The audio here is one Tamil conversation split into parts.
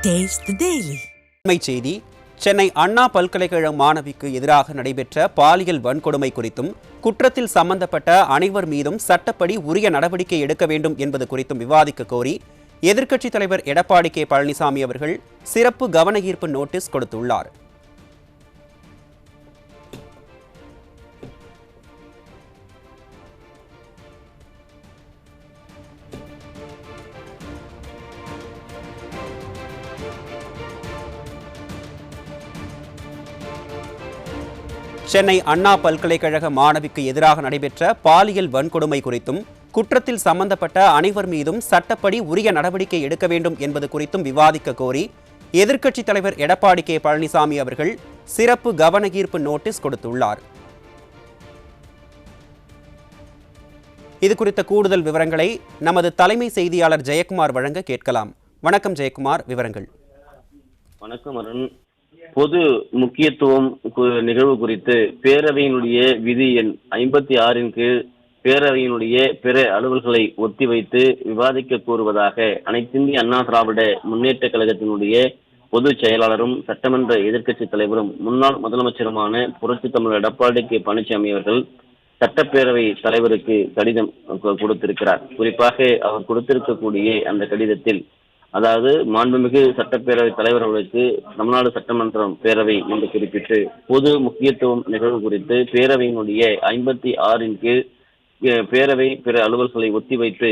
Taste the Daily. செய்தி சென்னை அண்ணா பல்கலைக்கழக மாணவிக்கு எதிராக நடைபெற்ற பாலியல் வன்கொடுமை குறித்தும் குற்றத்தில் சம்பந்தப்பட்ட அனைவர் மீதும் சட்டப்படி உரிய நடவடிக்கை எடுக்க வேண்டும் என்பது குறித்தும் விவாதிக்க கோரி எதிர்க்கட்சித் தலைவர் எடப்பாடி கே பழனிசாமி அவர்கள் சிறப்பு கவன ஈர்ப்பு நோட்டீஸ் கொடுத்துள்ளார். சென்னை அண்ணா பல்கலைக்கழக மாணவிக்கு எதிராக நடைபெற்ற பாலியல் வன்கொடுமை குறித்தும் குற்றத்தில் சம்பந்தப்பட்ட அனைவர் மீதும் சட்டப்படி உரிய நடவடிக்கை எடுக்க வேண்டும் என்பது குறித்தும் விவாதிக்க கோரி எதிர்க்கட்சித் தலைவர் எடப்பாடி கே பழனிசாமி அவர்கள் சிறப்பு கவன ஈர்ப்பு நோட்டீஸ் கொடுத்துள்ளார். இது குறித்த கூடுதல் விவரங்களை நமது தலைமை செய்தியாளர் ஜெயக்குமார் வழங்க கேட்கலாம். வணக்கம் ஜெயக்குமார், விவரங்கள். வணக்கம் அருண். பொது முக்கியத்துவம் நிகழ்வு குறித்து பேரவையினுடைய விதி எண் 56 கீழ் பேரவையினுடைய பிற அலுவல்களை ஒத்திவைத்து விவாதிக்க கோருவதாக அனைத்திந்திய அண்ணா திராவிட முன்னேற்ற கழகத்தினுடைய பொதுச் செயலாளரும் சட்டமன்ற எதிர்க்கட்சி தலைவரும் முன்னாள் முதலமைச்சருமான புரட்சித் தமிழர் எடப்பாடி கே பழனிசாமி அவர்கள் சட்டப்பேரவை தலைவருக்கு கடிதம் கொடுத்திருக்கிறார். குறிப்பாக அவர் கொடுத்திருக்கக்கூடிய அந்த கடிதத்தில், அதாவது மாண்புமிகு சட்டப்பேரவை தலைவர்களுக்கு தமிழ்நாடு சட்டமன்றம் பேரவை என்று குறிப்பிட்டு பொது முக்கியத்துவம் நிகழ்வு குறித்து பேரவையினுடைய 56 கீழ் பேரவை பிற அலுவல்களை ஒத்திவைத்து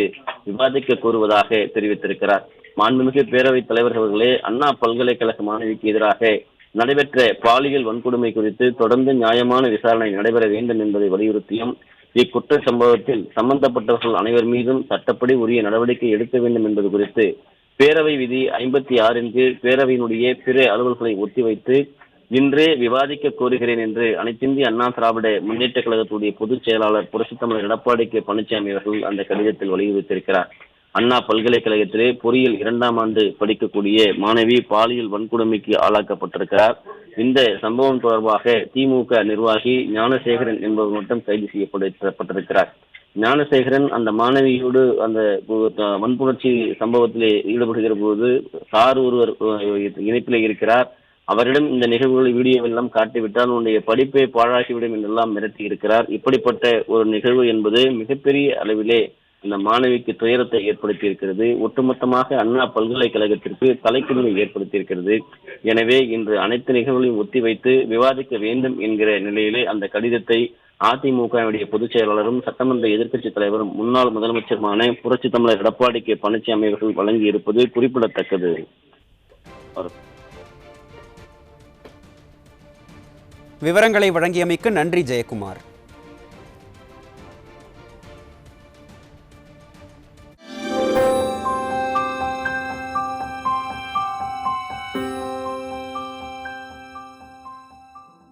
விவாதிக்க கோருவதாக தெரிவித்திருக்கிறார். மாண்புமிகு பேரவைத் தலைவர் அவர்களே, அண்ணா பல்கலைக்கழக மாணவிக்கு எதிராக நடைபெற்ற பாலியல் வன்கொடுமை குறித்து தொடர்ந்து நியாயமான விசாரணை நடைபெற வேண்டும் என்பதை வலியுறுத்தியும் இக்குற்ற சம்பவத்தில் சம்பந்தப்பட்டவர்கள் அனைவர் மீதும் சட்டப்படி உரிய நடவடிக்கை எடுக்க வேண்டும் என்பது குறித்து பேரவை விதி 56 கீழ் பேரவையினுடைய பிற அலுவல்களை ஒத்திவைத்து இன்றே விவாதிக்க கோருகிறேன் என்று அனைத்திந்திய அண்ணா திராவிட முன்னேற்ற கழகத்துடைய பொதுச் செயலாளர் புரட்சித் தமிழர் எடப்பாடி கே பழனிசாமி அவர்கள் அந்த கடிதத்தில் வலியுறுத்தியிருக்கிறார். அண்ணா பல்கலைக்கழகத்திலே பொறியியல் 2ஆம் ஆண்டு படிக்கக்கூடிய மாணவி பாலியல் வன்கொடுமைக்கு ஆளாக்கப்பட்டிருக்கிறார். இந்த சம்பவம் தொடர்பாக திமுக நிர்வாகி ஞானசேகரன் என்பவர் மட்டும் கைது செய்யப்பட்டிருக்கிறார். ஞானசேகரன் அந்த மாணவியோடு அந்த வன்புணர்ச்சி சம்பவத்திலே ஈடுபடுகிற போது சார் ஒருவர் இணைப்பிலே இருக்கிறார். அவரிடம் இந்த நிகழ்வுகளை வீடியோவெல்லாம் காட்டிவிட்டால் உன்னுடைய படிப்பை பாழாக்கிவிடும் என்றெல்லாம் மிரட்டி இருக்கிறார். இப்படிப்பட்ட ஒரு நிகழ்வு என்பது மிகப்பெரிய அளவிலே இந்த மாணவிக்கு துயரத்தை ஏற்படுத்தி இருக்கிறது. ஒட்டுமொத்தமாக அண்ணா பல்கலைக்கழகத்திற்கு தலைக்குனிவை ஏற்படுத்தி இருக்கிறது. எனவே இன்று அனைத்து நிகழ்வுகளையும் ஒத்திவைத்து விவாதிக்க வேண்டும் என்கிற நிலையிலே அந்த கடிதத்தை அதிமுகவுடைய பொதுச் செயலாளரும் சட்டமன்ற எதிர்க்கட்சி தலைவரும் முன்னாள் முதலமைச்சருமான புரட்சி தமிழர் எடப்பாடி கே பழனிசாமி அவர்கள் வழங்கி இருப்பது குறிப்பிடத்தக்கது. விவரங்களை வழங்கியமைக்கு நன்றி ஜெயக்குமார்.